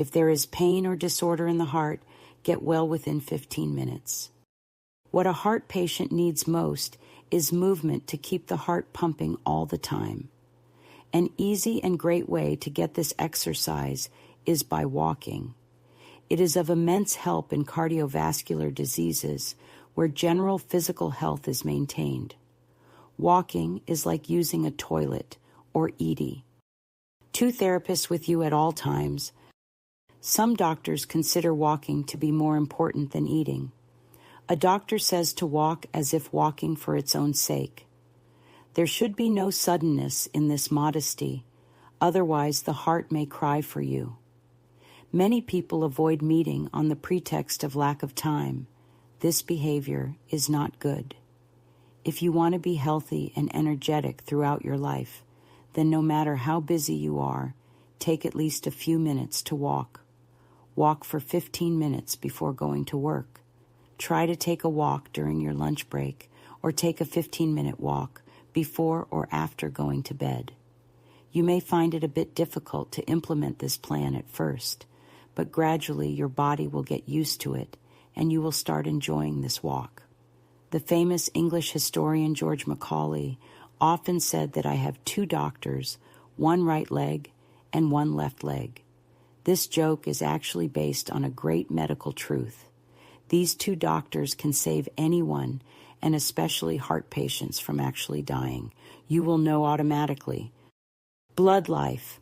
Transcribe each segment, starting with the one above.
If there is pain or disorder in the heart, get well within 15 minutes. What a heart patient needs most is movement to keep the heart pumping all the time. An easy and great way to get this exercise is by walking. It is of immense help in cardiovascular diseases where general physical health is maintained. Walking is like using a toilet or ED. 2 therapists with you at all times. Some doctors consider walking to be more important than eating. A doctor says to walk as if walking for its own sake. There should be no suddenness in this modesty, otherwise the heart may cry for you. Many people avoid meeting on the pretext of lack of time. This behavior is not good. If you want to be healthy and energetic throughout your life, then no matter how busy you are, take at least a few minutes to walk. Walk for 15 minutes before going to work. Try to take a walk during your lunch break or take a 15-minute walk before or after going to bed. You may find it a bit difficult to implement this plan at first, but gradually your body will get used to it and you will start enjoying this walk. The famous English historian George Macaulay often said that I have 2 doctors, one right leg and one left leg. This joke is actually based on a great medical truth. These 2 doctors can save anyone, and especially heart patients, from actually dying. You will know automatically. Blood life.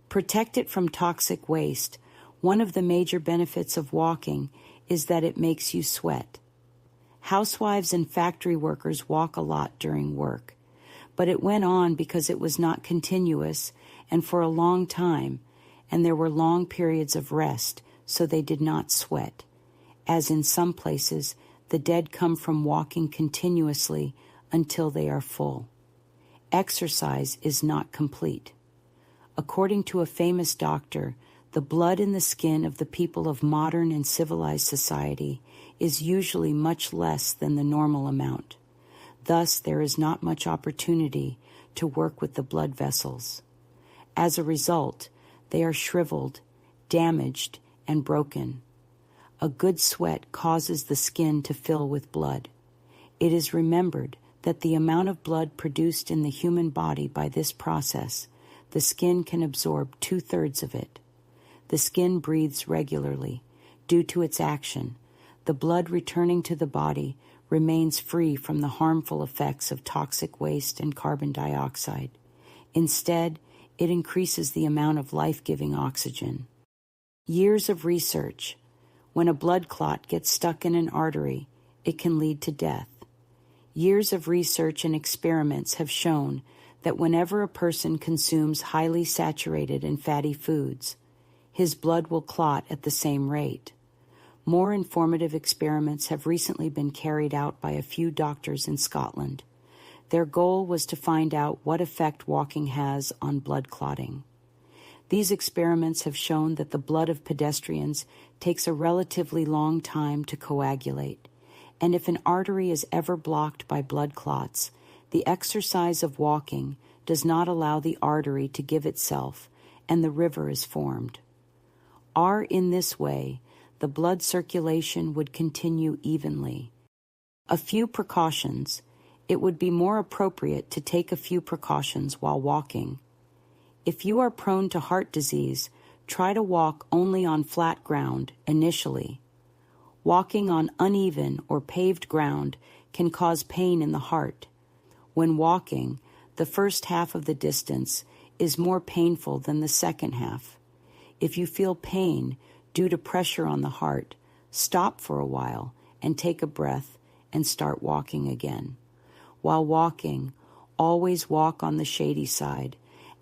Protect it from toxic waste. One of the major benefits of walking is that it makes you sweat. Housewives and factory workers walk a lot during work, but it went on because it was not continuous and for a long time, and there were long periods of rest, so they did not sweat. As in some places, the dead come from walking continuously until they are full. Exercise is not complete. According to a famous doctor, the blood in the skin of the people of modern and civilized society is usually much less than the normal amount. Thus, there is not much opportunity to work with the blood vessels. As a result, they are shriveled, damaged, and broken. A good sweat causes the skin to fill with blood. It is remembered that the amount of blood produced in the human body by this process, the skin can absorb 2/3 of it. The skin breathes regularly. Due to its action, the blood returning to the body remains free from the harmful effects of toxic waste and carbon dioxide. Instead, it increases the amount of life-giving oxygen. Years of research. When a blood clot gets stuck in an artery, it can lead to death. Years of research and experiments have shown that whenever a person consumes highly saturated and fatty foods, his blood will clot at the same rate. More informative experiments have recently been carried out by a few doctors in Scotland. Their goal was to find out what effect walking has on blood clotting. These experiments have shown that the blood of pedestrians takes a relatively long time to coagulate, and if an artery is ever blocked by blood clots, the exercise of walking does not allow the artery to give itself, and the river is formed. In this way, the blood circulation would continue evenly. A few precautions. It would be more appropriate to take a few precautions while walking. If you are prone to heart disease, try to walk only on flat ground initially. Walking on uneven or paved ground can cause pain in the heart. When walking, the first half of the distance is more painful than the second half. If you feel pain due to pressure on the heart, stop for a while and take a breath and start walking again. While walking, always walk on the shady side,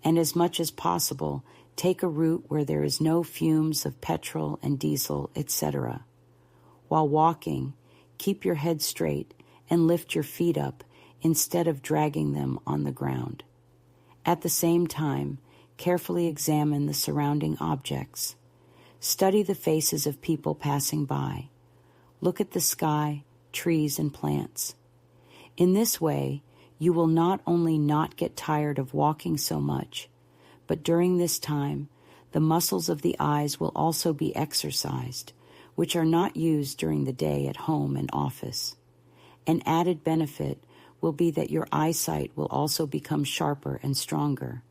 and as much as possible, take a route where there is no fumes of petrol and diesel, etc. While walking, keep your head straight and lift your feet up instead of dragging them on the ground. At the same time, carefully examine the surrounding objects. Study the faces of people passing by. Look at the sky, trees, and plants. In this way, you will not only not get tired of walking so much, but during this time, The muscles of the eyes will also be exercised, which are not used during the day at home and office. An added benefit will be that your eyesight will also become sharper and stronger,